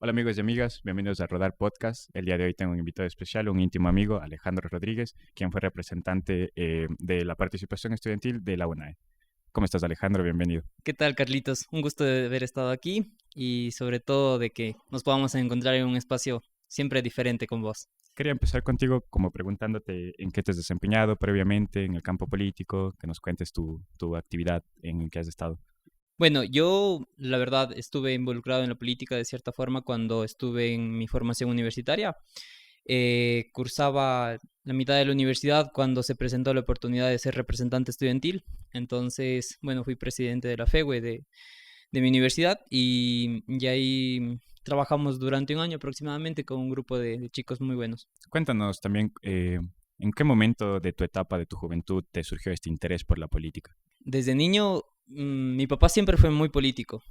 Hola amigos y amigas, bienvenidos a Rodar Podcast. El día de hoy tengo un invitado especial, un íntimo amigo, Alejandro Rodríguez, quien fue representante de la participación estudiantil de la UNAE. ¿Cómo estás, Alejandro? Bienvenido. ¿Qué tal, Carlitos? Un gusto de haber estado aquí y sobre todo de que nos podamos encontrar en un espacio siempre diferente con vos. Quería empezar contigo como preguntándote en qué te has desempeñado previamente en el campo político, que nos cuentes tu actividad en el que has estado. Bueno, yo la verdad estuve involucrado en la política de cierta forma cuando estuve en mi formación universitaria. Cursaba la mitad de la universidad cuando se presentó la oportunidad de ser representante estudiantil. Entonces, bueno, fui presidente de la FEWE de mi universidad y ahí trabajamos durante un año aproximadamente con un grupo de chicos muy buenos. Cuéntanos también en qué momento de tu etapa, de tu juventud, te surgió este interés por la política. Desde niño, mi papá siempre fue muy político.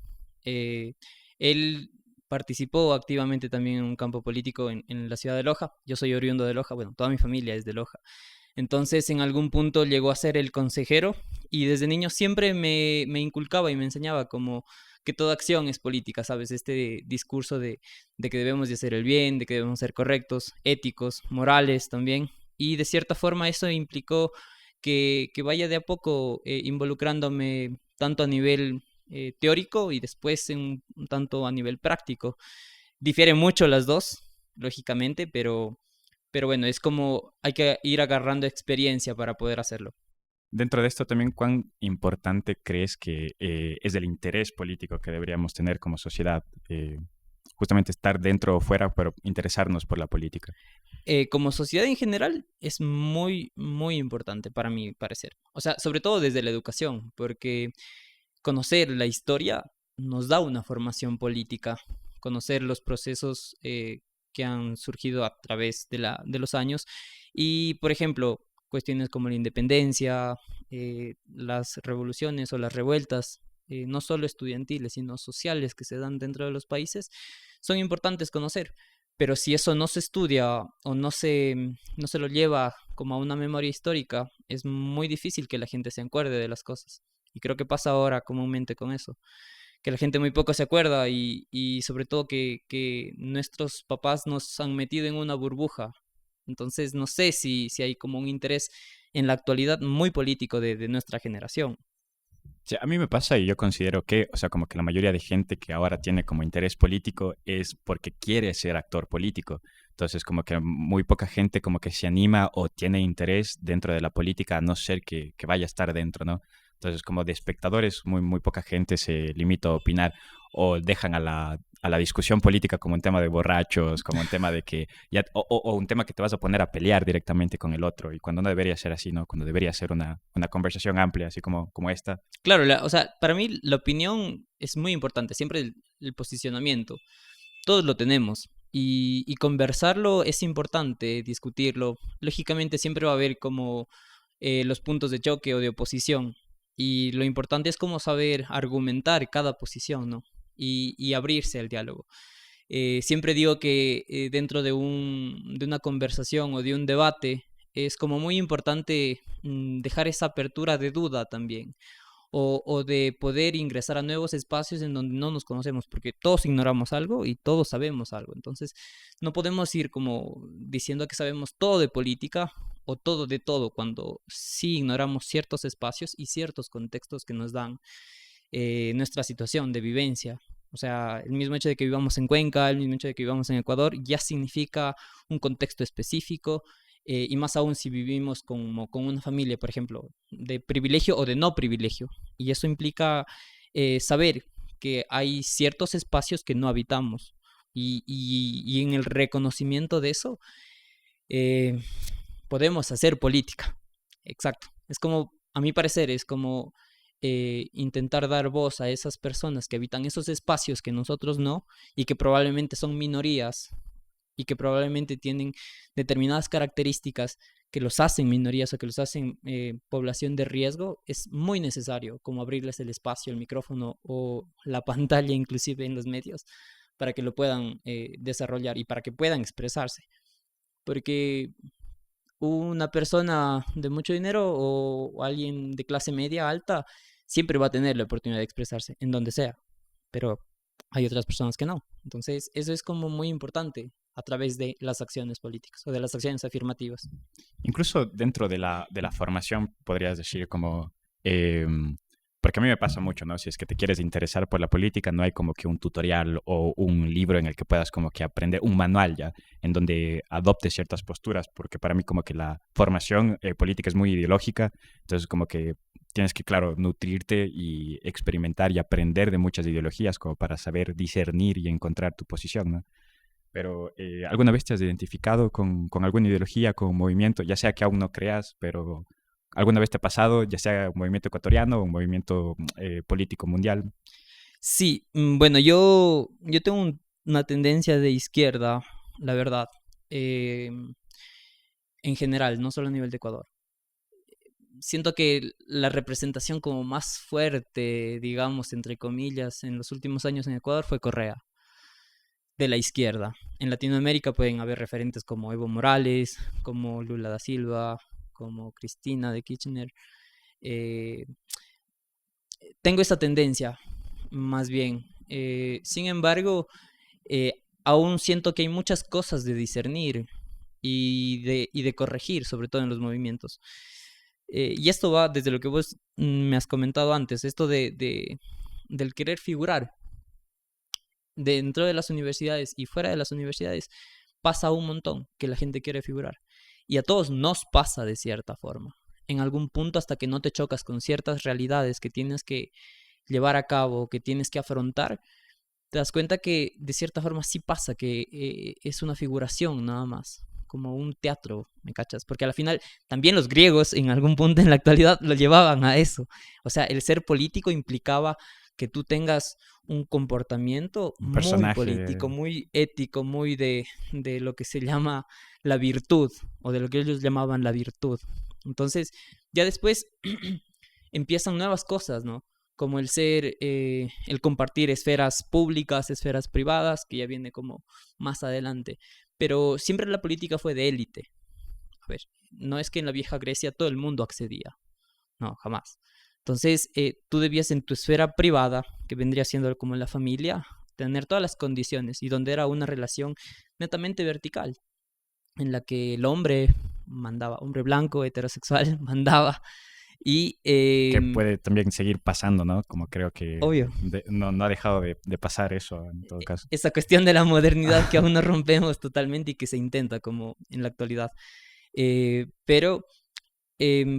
Eh, Él participó activamente también en un campo político en la ciudad de Loja. Yo soy oriundo de Loja, bueno, toda mi familia es de Loja. Entonces, en algún punto llegó a ser el consejero y desde niño siempre me inculcaba y me enseñaba como que toda acción es política, ¿sabes? Este discurso de que debemos de hacer el bien, de que debemos ser correctos, éticos, morales también. Y de cierta forma eso implicó que vaya de a poco involucrándome tanto a nivel teórico y después un tanto a nivel práctico. Difieren mucho las dos, lógicamente, pero bueno, es como hay que ir agarrando experiencia para poder hacerlo. Dentro de esto también, ¿cuán importante crees que es el interés político que deberíamos tener como sociedad? Justamente estar dentro o fuera, pero interesarnos por la política. Como sociedad en general es muy, muy importante para mi parecer. O sea, sobre todo desde la educación, porque conocer la historia nos da una formación política, conocer los procesos que han surgido a través de los años y, por ejemplo, cuestiones como la independencia, las revoluciones o las revueltas, no solo estudiantiles, sino sociales que se dan dentro de los países, son importantes conocer. Pero si eso no se estudia o no se lo lleva como a una memoria histórica, es muy difícil que la gente se acuerde de las cosas. Y creo que pasa ahora comúnmente con eso, que la gente muy poco se acuerda y sobre todo que nuestros papás nos han metido en una burbuja. Entonces no sé si hay como un interés en la actualidad muy político de nuestra generación. Sí, a mí me pasa y yo considero que, o sea, como que la mayoría de gente que ahora tiene como interés político es porque quiere ser actor político. Entonces, como que muy poca gente como que se anima o tiene interés dentro de la política a no ser que vaya a estar dentro, ¿no? Entonces, como de espectadores, muy poca gente se limita a opinar o dejan a la discusión política como un tema de borrachos, como un tema de que ya, o un tema que te vas a poner a pelear directamente con el otro. Y cuando no debería ser así, ¿no? Cuando debería ser una conversación amplia, así como esta. Claro, o sea, para mí la opinión es muy importante, siempre el posicionamiento. Todos lo tenemos y conversarlo es importante, discutirlo. Lógicamente siempre va a haber como los puntos de choque o de oposición y lo importante es como saber argumentar cada posición, ¿no? Y abrirse al diálogo. Siempre digo que dentro de una conversación o de un debate es como muy importante dejar esa apertura de duda también o de poder ingresar a nuevos espacios en donde no nos conocemos, porque todos ignoramos algo y todos sabemos algo. Entonces, no podemos ir como diciendo que sabemos todo de política o todo de todo, cuando sí ignoramos ciertos espacios y ciertos contextos que nos dan nuestra situación de vivencia. O sea, el mismo hecho de que vivamos en Cuenca, el mismo hecho de que vivamos en Ecuador, ya significa un contexto específico y más aún si vivimos como con una familia, por ejemplo, de privilegio o de no privilegio. Y eso implica saber que hay ciertos espacios que no habitamos. Y en el reconocimiento de eso eh, podemos hacer política. Exacto. Es como, a mi parecer, es como intentar dar voz a esas personas que habitan esos espacios que nosotros no y que probablemente son minorías y que probablemente tienen determinadas características que los hacen minorías o que los hacen población de riesgo, es muy necesario como abrirles el espacio, el micrófono o la pantalla inclusive en los medios para que lo puedan desarrollar y para que puedan expresarse. Porque una persona de mucho dinero o alguien de clase media alta siempre va a tener la oportunidad de expresarse en donde sea, pero hay otras personas que no. Entonces, eso es como muy importante a través de las acciones políticas o de las acciones afirmativas. Incluso dentro de la formación, podrías decir como, porque a mí me pasa mucho, ¿no? Si es que te quieres interesar por la política, no hay como que un tutorial o un libro en el que puedas como que aprender, un manual ya, en donde adoptes ciertas posturas, porque para mí como que la formación política es muy ideológica, entonces como que tienes que, claro, nutrirte y experimentar y aprender de muchas ideologías como para saber discernir y encontrar tu posición, ¿no? Pero ¿alguna vez te has identificado con alguna ideología, con un movimiento, ya sea que aún no creas, pero alguna vez te ha pasado, ya sea un movimiento ecuatoriano o un movimiento político mundial? Sí, bueno, yo tengo una tendencia de izquierda, la verdad, en general, no solo a nivel de Ecuador. Siento que la representación como más fuerte, digamos, entre comillas, en los últimos años en Ecuador fue Correa, de la izquierda. En Latinoamérica pueden haber referentes como Evo Morales, como Lula da Silva, como Cristina de Kirchner. Eh, Tengo esa tendencia, más bien. Sin embargo, eh, aún siento que hay muchas cosas de discernir y de corregir, sobre todo en los movimientos. Y esto va desde lo que vos me has comentado antes, esto del querer figurar dentro de las universidades y fuera de las universidades, pasa un montón que la gente quiere figurar. Y a todos nos pasa de cierta forma. En algún punto hasta que no te chocas con ciertas realidades que tienes que llevar a cabo, que tienes que afrontar, te das cuenta que de cierta forma sí pasa, que es una figuración nada más, como un teatro, ¿me cachas? Porque al final también los griegos en algún punto en la actualidad lo llevaban a eso. O sea, el ser político implicaba que tú tengas un comportamiento Un muy personaje. político, muy ético, muy de lo que se llama la virtud, o de lo que ellos llamaban la virtud. Entonces, ya después empiezan nuevas cosas, ¿no? Como el ser, el compartir esferas públicas, esferas privadas, que ya viene como más adelante. Pero siempre la política fue de élite. A ver, no es que en la vieja Grecia todo el mundo accedía, no, jamás. Entonces, tú debías en tu esfera privada, que vendría siendo como en la familia, tener todas las condiciones y donde era una relación netamente vertical, en la que el hombre mandaba, hombre blanco, heterosexual, mandaba y, Que puede también seguir pasando, ¿no? Como creo que obvio, no ha dejado de pasar eso en todo caso. esa cuestión de la modernidad que aún no rompemos totalmente y que se intenta como en la actualidad. Pero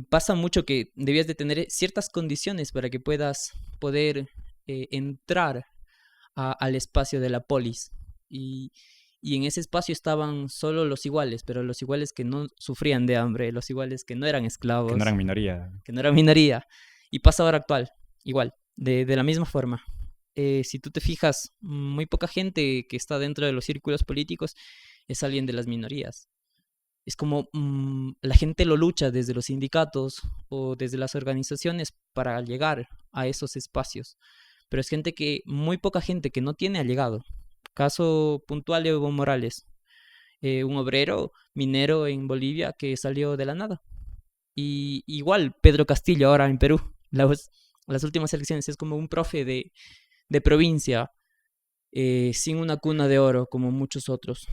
pasa mucho que debías de tener ciertas condiciones para que puedas poder entrar al espacio de la polis. Y, y en ese espacio estaban solo los iguales, pero los iguales que no sufrían de hambre, los iguales que no eran Que no esclavos, eran minoría. que no eran minoría. Y pasa ahora actual, igual, de la misma forma. Si tú te fijas, muy poca gente que está dentro de los círculos políticos es alguien de las minorías. Es como la gente lo lucha desde los sindicatos o desde las organizaciones para llegar a esos espacios. Pero es gente que, muy poca gente que no tiene allegado. Caso puntual de Evo Morales, un obrero minero en Bolivia que salió de la nada. Y igual Pedro Castillo ahora en Perú, las últimas elecciones es como un profe de provincia, sin una cuna de oro como muchos otros.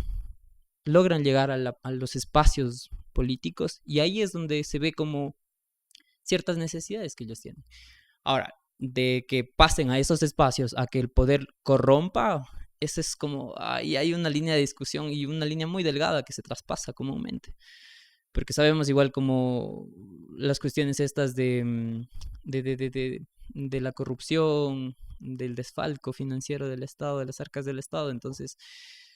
Logran llegar a los espacios políticos y ahí es donde se ve como ciertas necesidades que ellos tienen. Ahora, de que pasen a esos espacios, a que el poder corrompa, eso es como, ahí hay una línea de discusión y una línea muy delgada que se traspasa comúnmente. Porque sabemos igual como las cuestiones estas de la corrupción, del desfalco financiero del Estado, de las arcas del Estado, entonces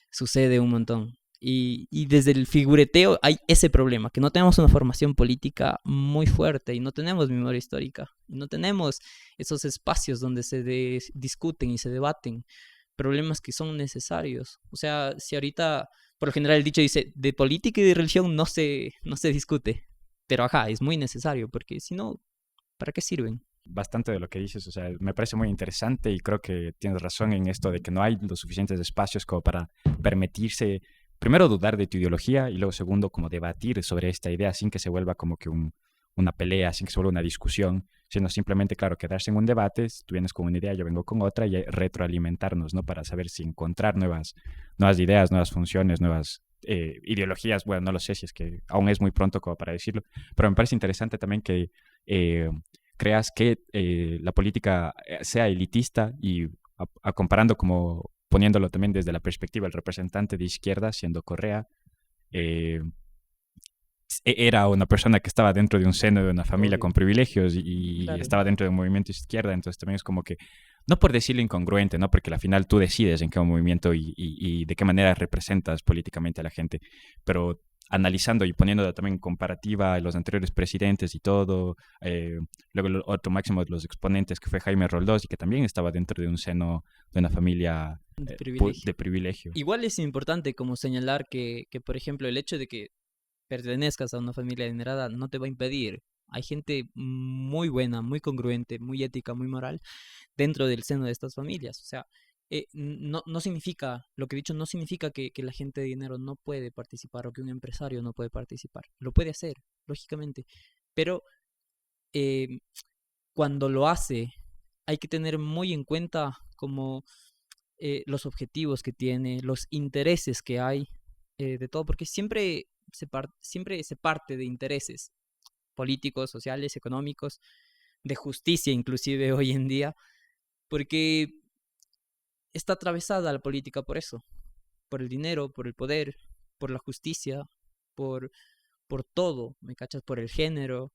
sucede un montón. Y desde el figureteo hay ese problema, que no tenemos una formación política muy fuerte y no tenemos memoria histórica, y no tenemos esos espacios donde se discuten y se debaten problemas que son necesarios. O sea, si ahorita, por lo general el dicho dice, de política y de religión no se discute, pero ajá, es muy necesario, porque si no, ¿para qué sirven? Bastante de lo que dices, o sea, me parece muy interesante y creo que tienes razón en esto de que no hay los suficientes espacios como para permitirse, primero, dudar de tu ideología y luego, segundo, como debatir sobre esta idea sin que se vuelva como que una pelea, sin que se vuelva una discusión, sino simplemente, claro, quedarse en un debate, tú vienes con una idea, yo vengo con otra y retroalimentarnos, ¿no? Para saber si encontrar nuevas ideas, nuevas funciones, nuevas ideologías. Bueno, no lo sé si es que aún es muy pronto como para decirlo, pero me parece interesante también que eh, creas que la política sea elitista y comparando como poniéndolo también desde la perspectiva del representante de izquierda, siendo Correa, eh, era una persona que estaba dentro de un seno de una familia Obvio, con privilegios y claro. estaba dentro de un movimiento izquierda, entonces también es como que, no por decirlo incongruente, ¿no? Porque al final tú decides en qué movimiento y de qué manera representas políticamente a la gente, pero analizando y poniendo también en comparativa a los anteriores presidentes y todo, luego el otro máximo de los exponentes que fue Jaime Roldós y que también estaba dentro de un seno de una familia De privilegio. de privilegio. Igual es importante como señalar que, por ejemplo, el hecho de que pertenezcas a una familia adinerada no te va a impedir. Hay gente muy buena, muy congruente, muy ética, muy moral dentro del seno de estas familias. O sea, no significa, lo que he dicho, no significa que la gente de dinero no puede participar o que un empresario no puede participar. Lo puede hacer, lógicamente. Pero eh, cuando lo hace, hay que tener muy en cuenta como los objetivos que tiene, los intereses que hay de todo, porque siempre se parte de intereses políticos, sociales, económicos, de justicia inclusive hoy en día, porque está atravesada la política por eso, por el dinero, por el poder, por la justicia, por, por todo, ¿me cachas? Por el género,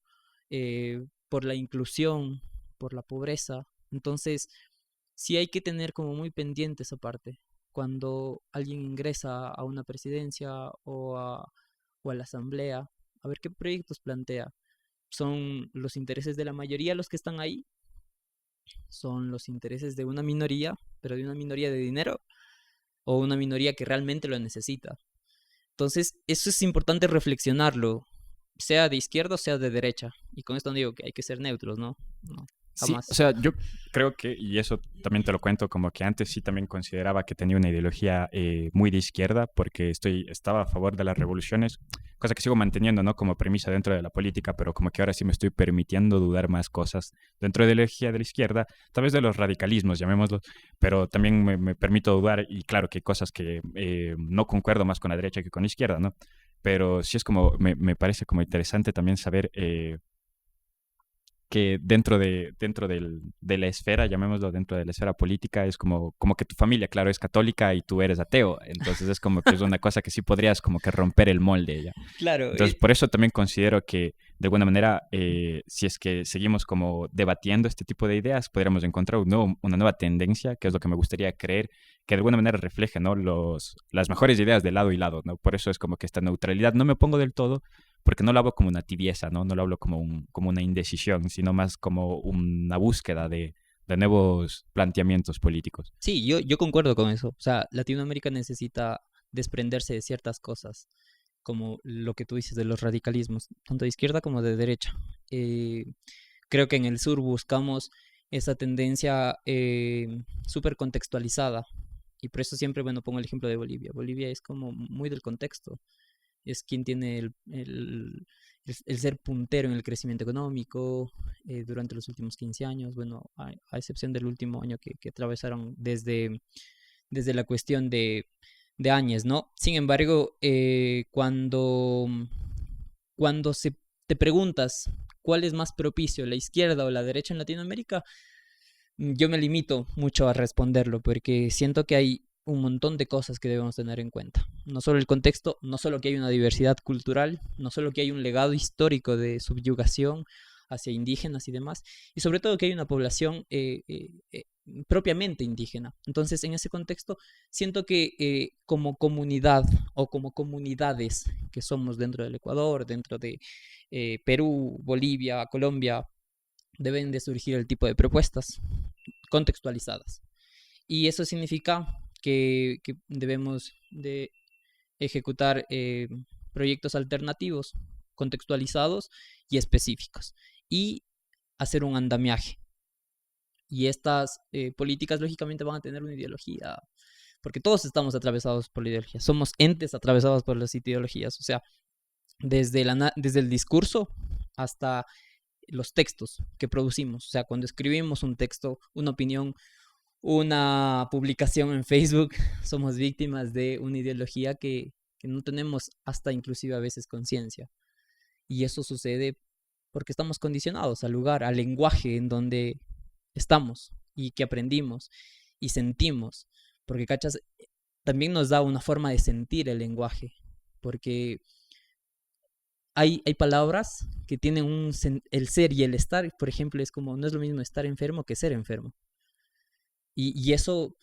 por la inclusión, por la pobreza. Entonces, sí hay que tener como muy pendiente esa parte. Cuando alguien ingresa a una presidencia o a la asamblea, a ver qué proyectos plantea. ¿Son los intereses de la mayoría los que están ahí? ¿Son los intereses de una minoría, pero de una minoría de dinero? ¿O una minoría que realmente lo necesita? Entonces, eso es importante reflexionarlo, sea de izquierda o sea de derecha. Y con esto no digo que hay que ser neutros, ¿no? No, Sí, o jamás. sea, yo creo que, y eso también te lo cuento, como que antes sí también consideraba que tenía una ideología muy de izquierda, porque estaba a favor de las revoluciones, cosa que sigo manteniendo, ¿no? Como premisa dentro de la política, pero como que ahora sí me estoy permitiendo dudar más cosas dentro de la ideología de la izquierda, tal vez de los radicalismos, llamémoslo, pero también me permito dudar, y claro que hay cosas que no concuerdo más con la derecha que con la izquierda, ¿no? Pero sí es como, me parece como interesante también saber que de la esfera, llamémoslo dentro de la esfera política, es como que tu familia, claro, es católica y tú eres ateo. Entonces es como que es una cosa que sí podrías como que romper el molde ya. Claro, Entonces por eso también considero que de alguna manera, si es que seguimos como debatiendo este tipo de ideas, podríamos encontrar una nueva tendencia, que es lo que me gustaría creer, que de alguna manera refleje, ¿no? Las mejores ideas de lado y lado, ¿no? Por eso es como que esta neutralidad no me opongo del todo, porque no lo hablo como una tibieza, ¿no? No lo hablo como una indecisión, sino más como una búsqueda de nuevos planteamientos políticos. sí, yo concuerdo con eso. O sea, Latinoamérica necesita desprenderse de ciertas cosas, como lo que tú dices de los radicalismos, tanto de izquierda como de derecha. Eh, Creo que en el sur buscamos esa tendencia súper contextualizada. Y por eso siempre, bueno, pongo el ejemplo de Bolivia. Bolivia es como muy del contexto. Es quien tiene el ser puntero en el crecimiento económico durante los últimos 15 años. Bueno, a excepción del último año que atravesaron desde la cuestión de Áñez, ¿no? Sin embargo, cuando te preguntas cuál es más propicio, la izquierda o la derecha en Latinoamérica, yo me limito mucho a responderlo porque siento que hay un montón de cosas que debemos tener en cuenta. No solo el contexto, no solo que hay una diversidad cultural, no solo que hay un legado histórico de subyugación hacia indígenas y demás, y sobre todo que hay una población propiamente indígena. Entonces, en ese contexto, siento que como comunidad o como comunidades que somos dentro del Ecuador, dentro de Perú, Bolivia, Colombia, deben de surgir el tipo de propuestas contextualizadas. Y eso significa que debemos de ejecutar proyectos alternativos, contextualizados y específicos. Y hacer un andamiaje. Y estas políticas lógicamente van a tener una ideología, porque todos estamos atravesados por la ideología, somos entes atravesados por las ideologías, o sea, desde el discurso hasta los textos que producimos. O sea, cuando escribimos un texto, una opinión, una publicación en Facebook, somos víctimas de una ideología que no tenemos hasta inclusive a veces conciencia. Y eso sucede porque estamos condicionados al lugar, al lenguaje en donde estamos y que aprendimos y sentimos. Porque, ¿cachas? También nos da una forma de sentir el lenguaje. Porque hay palabras que tienen el ser y el estar, por ejemplo, es como, no es lo mismo estar enfermo que ser enfermo. Y eso,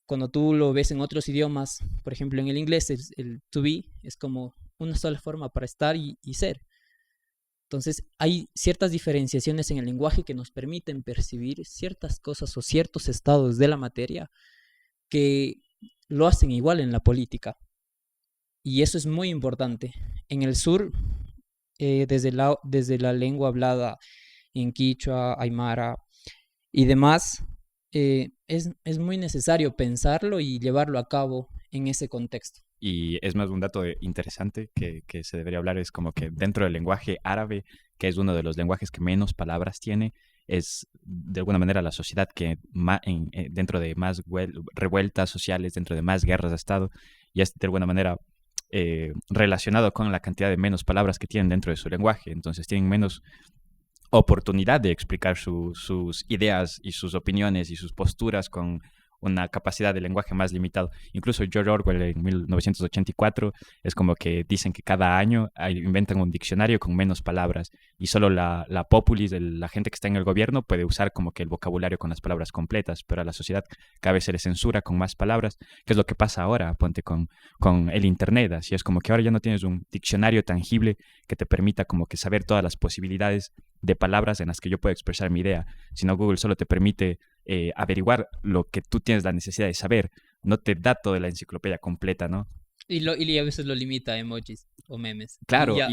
cuando tú lo ves en otros idiomas, por ejemplo, en el inglés, el to be es como una sola forma para estar y ser. Entonces, hay ciertas diferenciaciones en el lenguaje que nos permiten percibir ciertas cosas o ciertos estados de la materia que lo hacen igual en la política. Y eso es muy importante. En el sur, desde la lengua hablada en quichua, aymara y demás, es muy necesario pensarlo y llevarlo a cabo en ese contexto. Y es más, un dato interesante que se debería hablar es como que dentro del lenguaje árabe, que es uno de los lenguajes que menos palabras tiene, es de alguna manera la sociedad que dentro de más revueltas sociales, dentro de más guerras de Estado, y es de alguna manera relacionado con la cantidad de menos palabras que tienen dentro de su lenguaje. Entonces tienen menos oportunidad de explicar sus ideas y sus opiniones y sus posturas con una capacidad de lenguaje más limitado. Incluso George Orwell en 1984 es como que dicen que cada año inventan un diccionario con menos palabras y solo la populis, la gente que está en el gobierno puede usar como que el vocabulario con las palabras completas, pero a la sociedad cada vez se le censura con más palabras, que es lo que pasa ahora, ponte con el internet, así es como que ahora ya no tienes un diccionario tangible que te permita como que saber todas las posibilidades de palabras en las que yo puedo expresar mi idea, sino Google solo te permite averiguar lo que tú tienes la necesidad de saber, no te da toda la enciclopedia completa, ¿no? Y a veces lo limita a emojis o memes. Claro, Ya.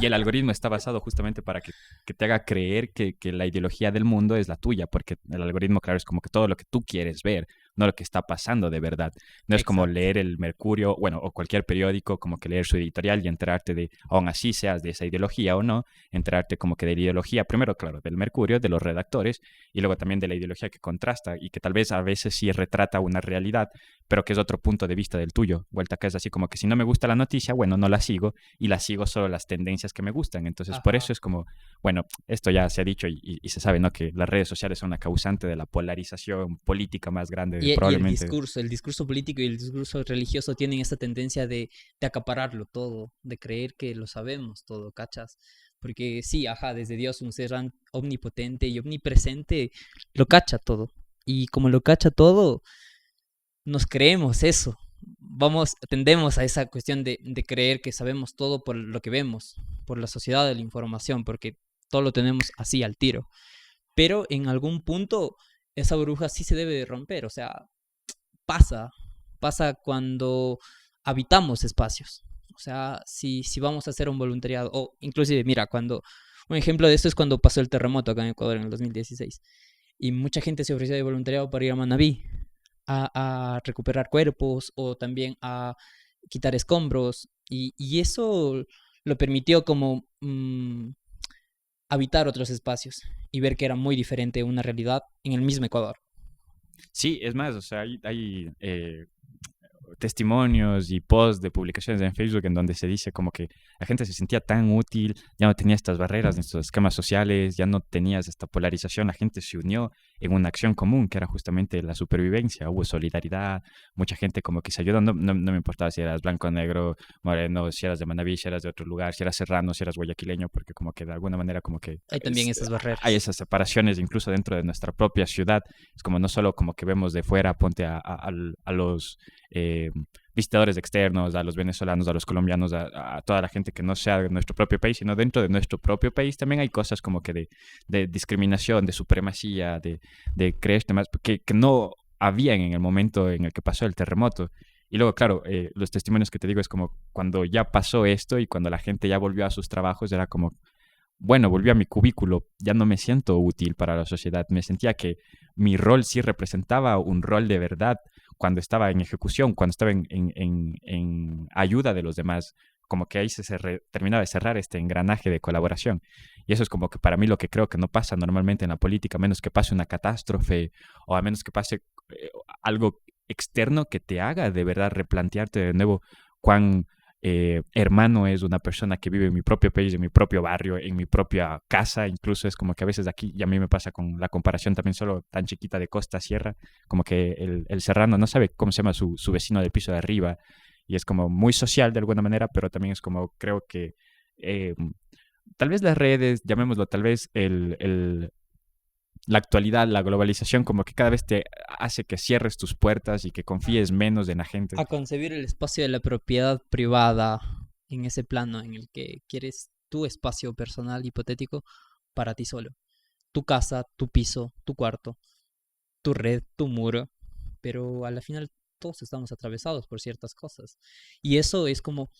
y el algoritmo está basado justamente para que te haga creer que la ideología del mundo es la tuya, porque el algoritmo, claro, es como que todo lo que tú quieres ver, no lo que está pasando de verdad. No es como Exacto. leer el Mercurio, bueno, o cualquier periódico, como que leer su editorial y enterarte de, aún así seas de esa ideología o no, enterarte como que de la ideología, primero, claro, del Mercurio, de los redactores, y luego también de la ideología que contrasta y que tal vez a veces sí retrata una realidad, pero que es otro punto de vista del tuyo. Vuelta acá es así como que si no me gusta la noticia, bueno, no la sigo y la sigo solo las tendencias que me gustan. Entonces, por Ajá. eso es como, bueno, esto ya se ha dicho y se sabe, ¿no? Que las redes sociales son la causante de la polarización política más grande de Y probablemente. el discurso político y el discurso religioso tienen esta tendencia de acapararlo todo, de creer que lo sabemos todo, ¿cachas? Porque sí, ajá, desde Dios, un ser omnipotente y omnipresente, lo cacha todo. Y como lo cacha todo, nos creemos eso. Tendemos a esa cuestión de creer que sabemos todo por lo que vemos, por la sociedad de la información, porque todo lo tenemos así al tiro. Pero en algún punto esa burbuja sí se debe de romper, o sea, pasa, pasa cuando habitamos espacios. O sea, si vamos a hacer un voluntariado, o inclusive, mira, un ejemplo de esto es cuando pasó el terremoto acá en Ecuador en el 2016. Y mucha gente se ofreció de voluntariado para ir a Manabí a recuperar cuerpos o también a quitar escombros. Y eso lo permitió como habitar otros espacios y ver que era muy diferente una realidad en el mismo Ecuador. Sí, es más, o sea, hay testimonios y posts de publicaciones en Facebook en donde se dice como que la gente se sentía tan útil, ya no tenía estas barreras, estos esquemas sociales, ya no tenías esta polarización, la gente se unió en una acción común que era justamente la supervivencia, hubo solidaridad, mucha gente como que se ayudó, no me importaba si eras blanco, negro, moreno, si eras de Manabí, si eras de otro lugar, si eras serrano, si eras guayaquileño, porque como que de alguna manera como que Hay también esas hay barreras. esas separaciones incluso dentro de nuestra propia ciudad, es como no solo como que vemos de fuera, ponte a los visitadores externos, a los venezolanos, a los colombianos, a toda la gente que no sea de nuestro propio país, sino dentro de nuestro propio país también hay cosas como que de discriminación, de supremacía, de creerte más, que no habían en el momento en el que pasó el terremoto. Y luego, claro, los testimonios que te digo es como cuando ya pasó esto y cuando la gente ya volvió a sus trabajos, era como, bueno, volví a mi cubículo, ya no me siento útil para la sociedad, me sentía que mi rol sí representaba un rol de verdad cuando estaba en ejecución, cuando estaba en ayuda de los demás, como que ahí terminaba de cerrar este engranaje de colaboración. Y eso es como que para mí lo que creo que no pasa normalmente en la política, a menos que pase una catástrofe o a menos que pase algo externo que te haga de verdad replantearte de nuevo cuán hermano es una persona que vive en mi propio país, en mi propio barrio, en mi propia casa. Incluso es como que a veces aquí, y a mí me pasa con la comparación también solo tan chiquita de costa a sierra, como que el serrano no sabe cómo se llama su vecino del piso de arriba, y es como muy social de alguna manera, pero también es como creo que eh, tal vez las redes, llamémoslo, tal vez la actualidad, la globalización, como que cada vez te hace que cierres tus puertas y que confíes menos en la gente. A concebir el espacio de la propiedad privada en ese plano en el que quieres tu espacio personal hipotético para ti solo. Tu casa, tu piso, tu cuarto, tu red, tu muro, pero a la final todos estamos atravesados por ciertas cosas. Y eso es como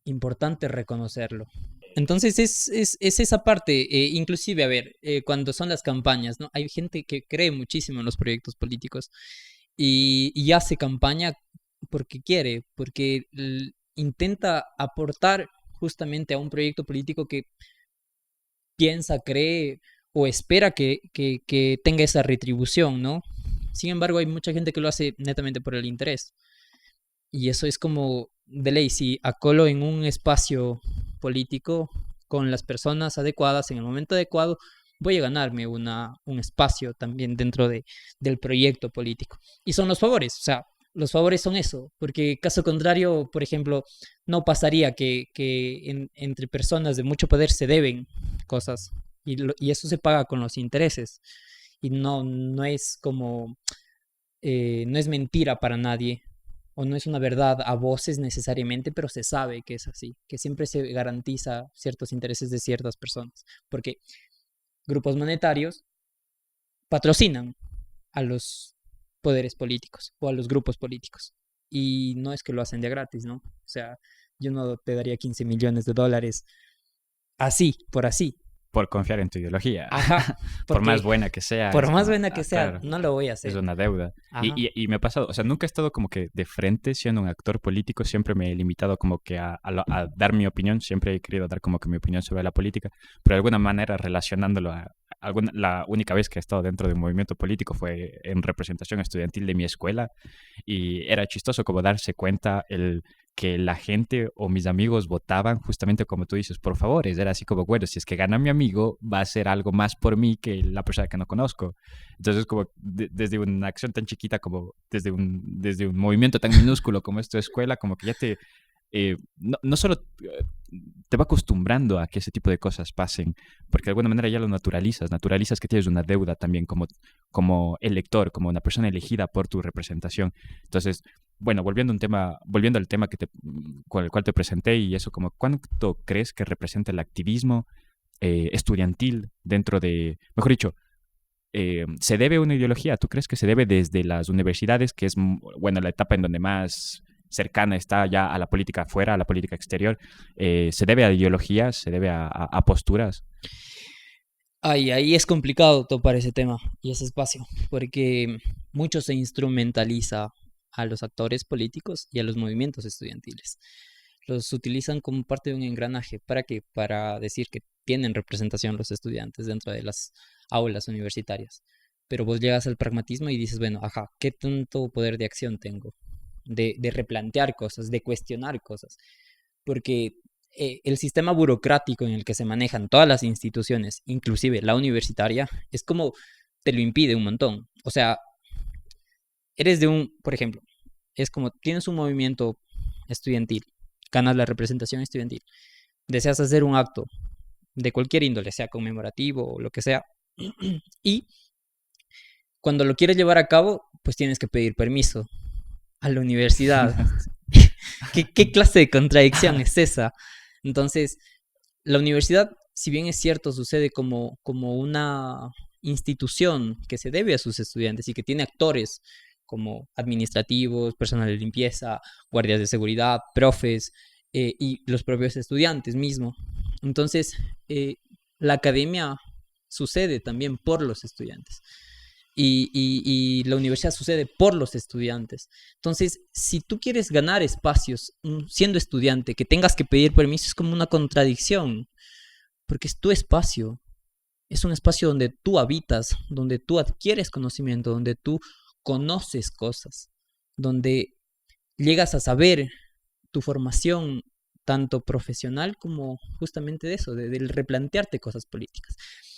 importante reconocerlo. Entonces es esa parte, inclusive, a ver, cuando son las campañas, ¿no? Hay gente que cree muchísimo en los proyectos políticos y hace campaña porque quiere, porque intenta aportar justamente a un proyecto político que piensa, cree o espera que tenga esa retribución, ¿no? Sin embargo, hay mucha gente que lo hace netamente por el interés. Y eso es como de ley, si acolo en un espacio político con las personas adecuadas en el momento adecuado, voy a ganarme un espacio también dentro del proyecto político. Y son los favores, o sea, los favores son eso, porque caso contrario, por ejemplo, no pasaría que entre personas de mucho poder se deben cosas y eso se paga con los intereses y no es como, no es mentira para nadie o no es una verdad a voces necesariamente, pero se sabe que es así, que siempre se garantiza ciertos intereses de ciertas personas, porque grupos monetarios patrocinan a los poderes políticos o a los grupos políticos. Y no es que lo hacen de gratis, ¿no? O sea, yo no te daría 15 millones de dólares así, por así. Por confiar en tu ideología. Ajá, Por más porque buena que sea, por es más como, buena que sea, claro, no lo voy a es hacer. una deuda. Ajá. Y me ha pasado, o sea, nunca he estado como que de frente siendo un actor político, siempre me he limitado como que a dar mi opinión, siempre he querido dar como que mi opinión sobre la política, pero de alguna manera relacionándolo la única vez que he estado dentro de un movimiento político fue en representación estudiantil de mi escuela y era chistoso como darse cuenta que la gente o mis amigos votaban justamente como tú dices, por favores. Era así como, bueno, si es que gana mi amigo, va a hacer algo más por mí que la persona que no conozco. Entonces, como desde una acción tan chiquita como desde un movimiento tan minúsculo como es tu escuela, como que ya no solo te va acostumbrando a que ese tipo de cosas pasen, porque de alguna manera ya lo naturalizas que tienes una deuda también como elector, como una persona elegida por tu representación. Entonces, bueno, volviendo al tema con el cual te presenté y eso, como ¿cuánto crees que representa el activismo estudiantil dentro de, mejor dicho, se debe a una ideología? ¿Tú crees que se debe desde las universidades, que es, bueno, la etapa en donde más cercana está ya a la política afuera, a la política exterior? ¿Se debe a ideologías? ¿Se debe a posturas? Ay, ahí es complicado topar ese tema y ese espacio, porque mucho se instrumentaliza a los actores políticos y a los movimientos estudiantiles. Los utilizan como parte de un engranaje. ¿Para qué? Para decir que tienen representación los estudiantes dentro de las aulas universitarias. Pero vos llegas al pragmatismo y dices, bueno, ajá, ¿qué tanto poder de acción tengo? De replantear cosas, de cuestionar cosas. Porque el sistema burocrático en el que se manejan todas las instituciones, inclusive la universitaria, es como te lo impide un montón. O sea, eres por ejemplo, es como tienes un movimiento estudiantil, ganas la representación estudiantil, deseas hacer un acto de cualquier índole, sea conmemorativo o lo que sea, y cuando lo quieres llevar a cabo, pues tienes que pedir permiso a la universidad. ¿Qué clase de contradicción es esa? Entonces, la universidad, si bien es cierto, sucede como una institución que se debe a sus estudiantes y que tiene actores como administrativos, personal de limpieza, guardias de seguridad, profes y los propios estudiantes mismos. Entonces, la academia sucede también por los estudiantes. y la universidad sucede por los estudiantes. Entonces, si tú quieres ganar espacios siendo estudiante, que tengas que pedir permiso, es como una contradicción, porque es tu espacio, es un espacio donde tú habitas, donde tú adquieres conocimiento, donde tú conoces cosas, donde llegas a saber tu formación tanto profesional como justamente de eso, del replantearte cosas políticas.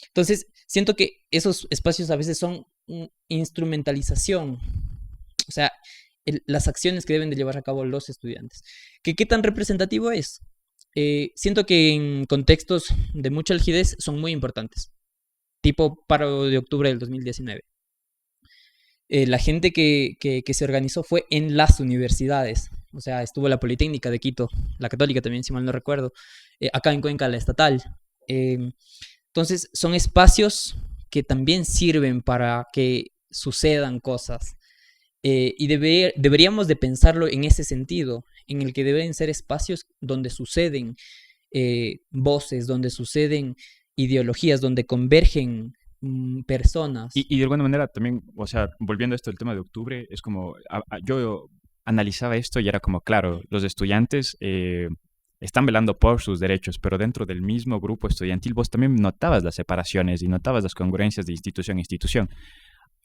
Entonces, siento que esos espacios a veces son instrumentalización, o sea, las acciones que deben de llevar a cabo los estudiantes. ¿Qué tan representativo es? Siento que en contextos de mucha algidez son muy importantes, tipo paro de octubre del 2019. La gente que se organizó fue en las universidades. O sea, estuvo la Politécnica de Quito, la Católica también, si mal no recuerdo. Acá en Cuenca, la Estatal. Entonces, son espacios que también sirven para que sucedan cosas. Y deberíamos de pensarlo en ese sentido, en el que deben ser espacios donde suceden voces, donde suceden ideologías, donde convergen personas. Y de alguna manera también, o sea, volviendo a esto del tema de octubre, es como, yo analizaba esto y era como, claro, los estudiantes están velando por sus derechos, pero dentro del mismo grupo estudiantil vos también notabas las separaciones y notabas las congruencias de institución a institución.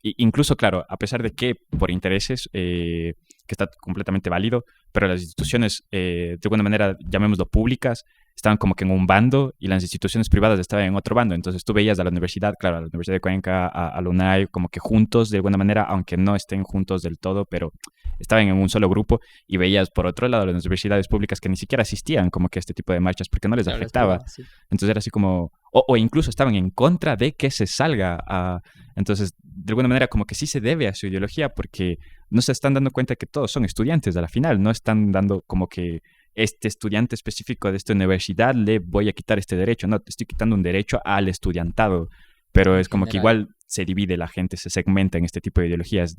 Incluso, claro, a pesar de que por intereses, que está completamente válido, pero las instituciones, de alguna manera, llamémoslo públicas, estaban como que en un bando y las instituciones privadas estaban en otro bando. Entonces tú veías a la universidad, claro, a la Universidad de Cuenca, a la UNAI, como que juntos de alguna manera, aunque no estén juntos del todo, pero estaban en un solo grupo, y veías por otro lado las universidades públicas que ni siquiera asistían como que a este tipo de marchas porque no les Claro, las afectaba. privadas, sí. Entonces era así como, o incluso estaban en contra de que se salga a... Entonces, de alguna manera, como que sí se debe a su ideología porque no se están dando cuenta que todos son estudiantes a la final, no están dando como que este estudiante específico de esta universidad le voy a quitar este derecho, no, te estoy quitando un derecho al estudiantado, pero En es como que general. igual se divide la gente, se segmenta en este tipo de ideologías,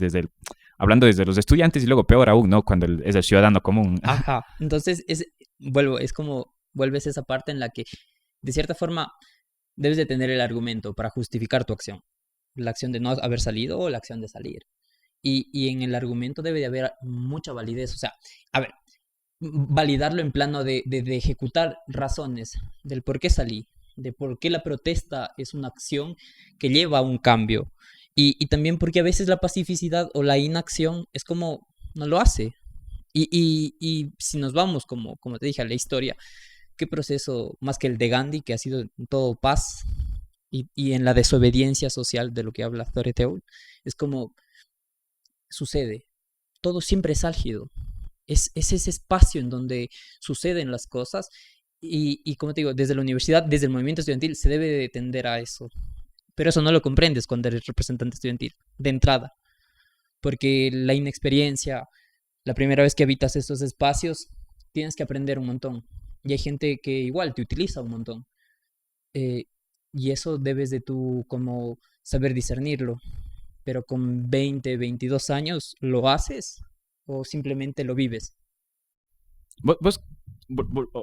hablando desde los estudiantes y luego peor aún, ¿no? Cuando es el ciudadano común. Ajá. Entonces, es como vuelves a esa parte en la que, de cierta forma, debes de tener el argumento para justificar tu acción. La acción de no haber salido o la acción de salir. Y en el argumento debe de haber mucha validez. O sea, a ver, validarlo en plano de ejecutar razones del por qué salí, de por qué la protesta es una acción que lleva a un cambio. Y también porque a veces la pacificidad o la inacción es como no lo hace. Y si nos vamos, como te dije, a la historia, ¿qué proceso más que el de Gandhi, que ha sido en todo paz y en la desobediencia social de lo que habla Thoreau? Es como sucede, todo siempre es álgido, es ese espacio en donde suceden las cosas y como te digo, desde la universidad, desde el movimiento estudiantil se debe de tender a eso, pero eso no lo comprendes cuando eres representante estudiantil, de entrada, porque la inexperiencia, la primera vez que habitas estos espacios, tienes que aprender un montón. Y hay gente que igual te utiliza un montón. Eh, y eso debes de tú como saber discernirlo. Pero con 20, 22 años, ¿lo haces o simplemente lo vives? Vos,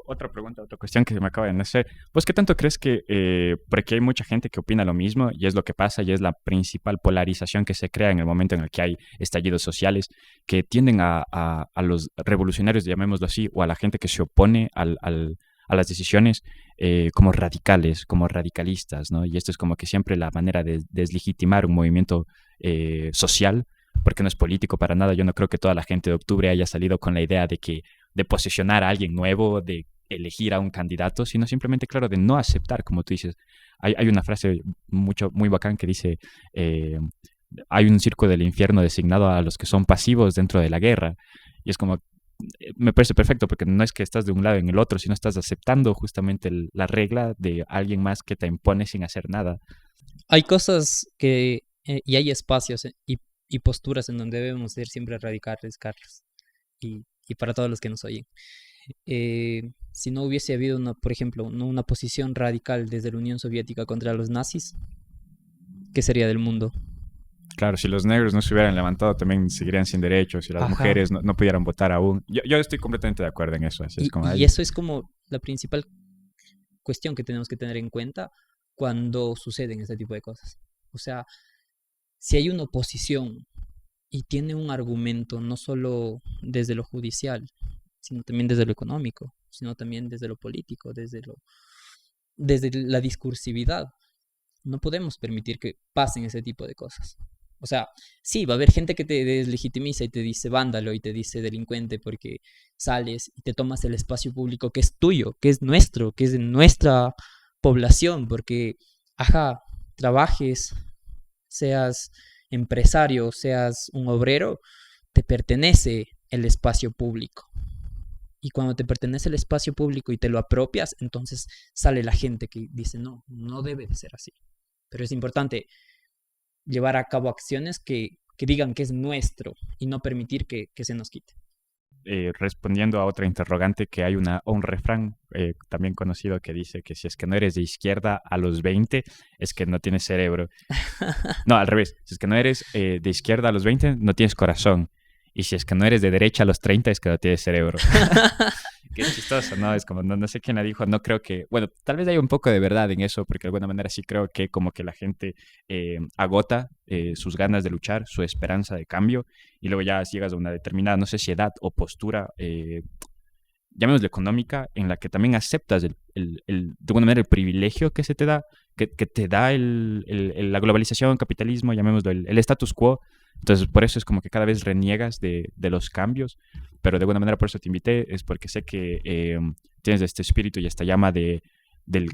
otra pregunta, otra cuestión que se me acaba de nacer. ¿Vos qué tanto crees que, porque hay mucha gente que opina lo mismo y es lo que pasa y es la principal polarización que se crea en el momento en el que hay estallidos sociales, que tienden a los revolucionarios, llamémoslo así, o a la gente que se opone a las decisiones, como radicales, como radicalistas, ¿no? Y esto es como que siempre la manera de deslegitimar un movimiento social, porque no es político para nada. Yo no creo que toda la gente de octubre haya salido con la idea de posicionar a alguien nuevo, de elegir a un candidato, sino simplemente, claro, de no aceptar, como tú dices. Hay una frase muy bacán que dice, hay un circo del infierno designado a los que son pasivos dentro de la guerra. Y es como, me parece perfecto, porque no es que estás de un lado en el otro, sino estás aceptando justamente la regla de alguien más que te impone sin hacer nada. Hay cosas y hay espacios y posturas en donde debemos ser siempre radicales, Carlos, y para todos los que nos oyen. Si no hubiese habido, por ejemplo, una posición radical desde la Unión Soviética contra los nazis, ¿qué sería del mundo? Claro, si los negros no se hubieran levantado, también seguirían sin derechos. Si las Ajá. mujeres no pudieran votar aún. Yo estoy completamente de acuerdo en eso. Así es como Y ahí. eso es como la principal cuestión que tenemos que tener en cuenta cuando suceden este tipo de cosas. O sea, si hay una oposición y tiene un argumento no solo desde lo judicial, sino también desde lo económico, sino también desde lo político, desde la discursividad, no podemos permitir que pasen ese tipo de cosas. O sea, sí, va a haber gente que te deslegitimiza y te dice vándalo y te dice delincuente porque sales y te tomas el espacio público que es tuyo, que es nuestro, que es de nuestra población, porque, ajá, trabajes, seas empresario, seas un obrero, te pertenece el espacio público. Y cuando te pertenece el espacio público y te lo apropias, entonces sale la gente que dice, no, no debe de ser así. Pero es importante llevar a cabo acciones que digan que es nuestro y no permitir que se nos quite. Respondiendo a otra interrogante, que hay un refrán también conocido que dice que si es que no eres de izquierda a los 20, es que no tienes cerebro. No, al revés. Si es que no eres de izquierda a los 20, no tienes corazón. Y si es que no eres de derecha a los 30, es que no tienes cerebro. Qué chistoso, ¿no? Es como, no sé quién la dijo, no creo que... Bueno, tal vez haya un poco de verdad en eso, porque de alguna manera sí creo que como que la gente agota sus ganas de luchar, su esperanza de cambio, y luego ya llegas a una determinada, no sé si edad o postura, llamémoslo económica, en la que también aceptas de alguna manera el privilegio que se te da, que te da la globalización, el capitalismo, llamémoslo el status quo. Entonces, por eso es como que cada vez reniegas de los cambios, pero de alguna manera por eso te invité, es porque sé que tienes este espíritu y esta llama del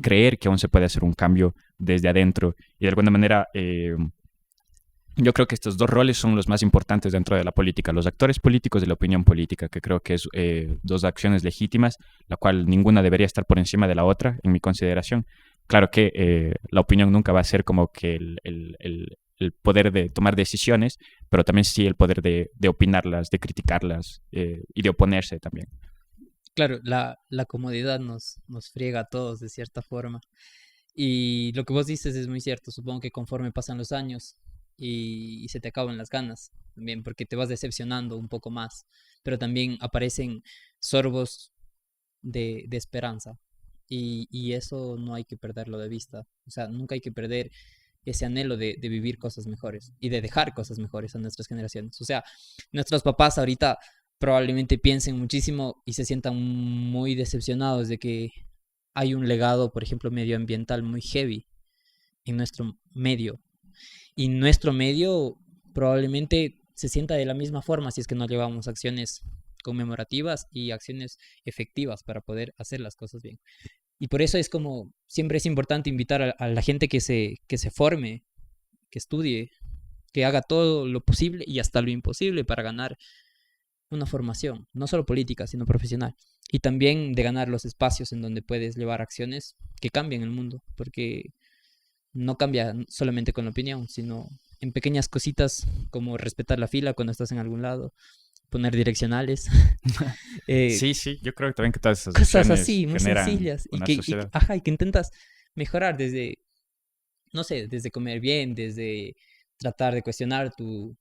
creer que aún se puede hacer un cambio desde adentro. Y de alguna manera, yo creo que estos dos roles son los más importantes dentro de la política, los actores políticos y la opinión política, que creo que es dos acciones legítimas, la cual ninguna debería estar por encima de la otra, en mi consideración. Claro que la opinión nunca va a ser como que el poder de tomar decisiones, pero también sí el poder de opinarlas, de criticarlas y de oponerse también. Claro, la comodidad nos friega a todos de cierta forma. Y lo que vos dices es muy cierto. Supongo que conforme pasan los años y se te acaban las ganas, también porque te vas decepcionando un poco más, pero también aparecen sorbos de esperanza. Y eso no hay que perderlo de vista. O sea, nunca hay que perder ese anhelo de vivir cosas mejores y de dejar cosas mejores a nuestras generaciones. O sea, nuestros papás ahorita probablemente piensen muchísimo y se sientan muy decepcionados de que hay un legado, por ejemplo, medioambiental muy heavy en nuestro medio. Y nuestro medio probablemente se sienta de la misma forma si es que no llevamos acciones conmemorativas y acciones efectivas para poder hacer las cosas bien. Y por eso es como, siempre es importante invitar a la gente que se forme, que estudie, que haga todo lo posible y hasta lo imposible para ganar una formación, no solo política, sino profesional. Y también de ganar los espacios en donde puedes llevar acciones que cambien el mundo, porque no cambia solamente con la opinión, sino en pequeñas cositas como respetar la fila cuando estás en algún lado, poner direccionales. Sí, sí, yo creo que también que todas esas Cosas acciones así, muy generan sencillas. una sociedad. Ajá, y que intentas mejorar desde, no sé, desde comer bien, desde tratar de cuestionar tu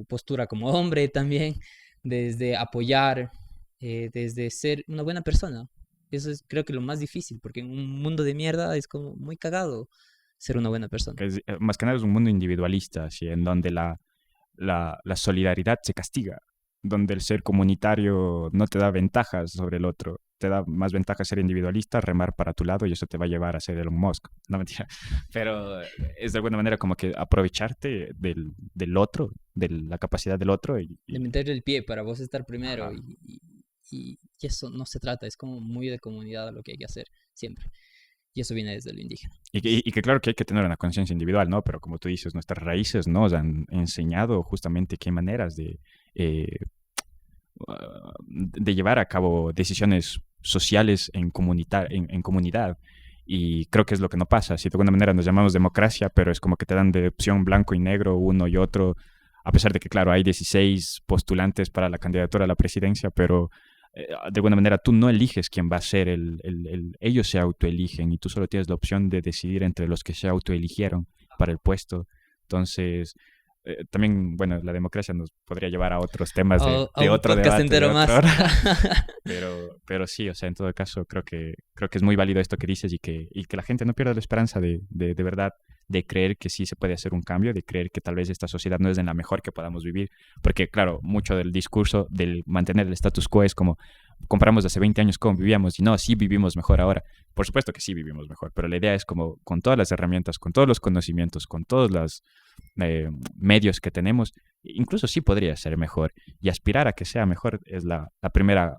postura como hombre también, desde apoyar, desde ser una buena persona. Eso es creo que lo más difícil, porque en un mundo de mierda es como muy cagado ser una buena persona. Que más que nada es un mundo individualista, así, en donde la solidaridad se castiga, donde el ser comunitario no te da ventajas sobre el otro, te da más ventajas ser individualista, remar para tu lado y eso te va a llevar a ser Elon Musk. No, mentira. Pero es de alguna manera como que aprovecharte del otro, de la capacidad del otro. De meterle el pie para vos estar primero Ajá. y eso no se trata, es como muy de comunidad lo que hay que hacer siempre. Y eso viene desde lo indígena. Y que claro que hay que tener una conciencia individual, ¿no? Pero como tú dices, nuestras raíces nos han enseñado justamente que hay maneras de llevar a cabo decisiones sociales en comunidad. Y creo que es lo que no pasa. Si de alguna manera nos llamamos democracia, pero es como que te dan de opción blanco y negro uno y otro, a pesar de que, claro, hay 16 postulantes para la candidatura a la presidencia, pero de alguna manera tú no eliges quién va a ser ellos se autoeligen y tú solo tienes la opción de decidir entre los que se autoeligieron para el puesto. Entonces, también, bueno, la democracia nos podría llevar a otros temas A de un otro podcast debate, de entero otra más. hora. Pero sí, o sea, en todo caso, creo que es muy válido esto que dices y que la gente no pierda la esperanza de verdad de creer que sí se puede hacer un cambio, de creer que tal vez esta sociedad no es en la mejor que podamos vivir, porque claro, mucho del discurso del mantener el status quo es como comparamos de hace 20 años cómo vivíamos y no, sí vivimos mejor ahora. Por supuesto que sí vivimos mejor, pero la idea es como con todas las herramientas, con todos los conocimientos, con todos los medios que tenemos, incluso sí podría ser mejor y aspirar a que sea mejor es la primera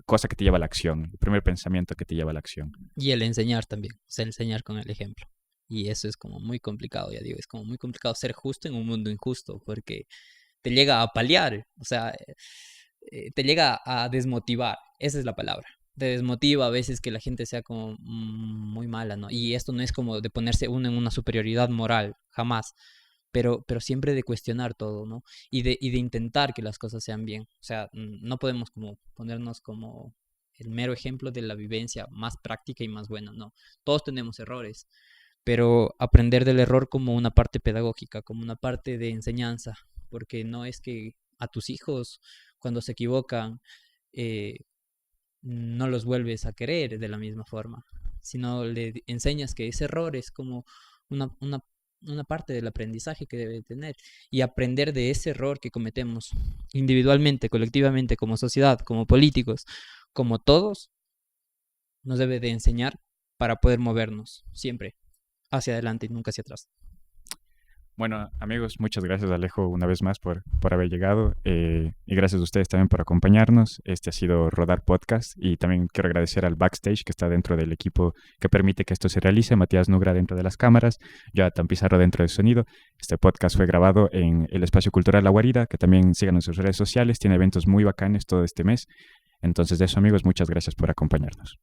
cosa que te lleva a la acción, el primer pensamiento que te lleva a la acción. Y el enseñar también, o sea, enseñar con el ejemplo. Y eso es como muy complicado, ya digo, es como muy complicado ser justo en un mundo injusto, porque te llega a paliar, o sea, te llega a desmotivar, esa es la palabra. Te desmotiva a veces que la gente sea como muy mala, ¿no? Y esto no es como de ponerse uno en una superioridad moral, jamás, pero siempre de cuestionar todo, ¿no? Y de intentar que las cosas sean bien. O sea, no podemos como ponernos como el mero ejemplo de la vivencia más práctica y más buena, no. Todos tenemos errores, pero aprender del error como una parte pedagógica, como una parte de enseñanza, porque no es que a tus hijos cuando se equivocan eh, no los vuelves a querer de la misma forma, sino le enseñas que ese error es como una, una, una parte del aprendizaje que debe tener y aprender de ese error que cometemos individualmente, colectivamente, como sociedad, como políticos, como todos, nos debe de enseñar para poder movernos siempre hacia adelante y nunca hacia atrás. Bueno, amigos, muchas gracias Alejo una vez más por haber llegado y gracias a ustedes también por acompañarnos. Este ha sido Rodar Podcast y también quiero agradecer al backstage que está dentro del equipo que permite que esto se realice, Matías Nugra dentro de las cámaras, Jonathan Pizarro dentro del sonido. Este podcast fue grabado en el Espacio Cultural La Guarida, que también sigan en sus redes sociales, tiene eventos muy bacanes todo este mes. Entonces de eso amigos, muchas gracias por acompañarnos.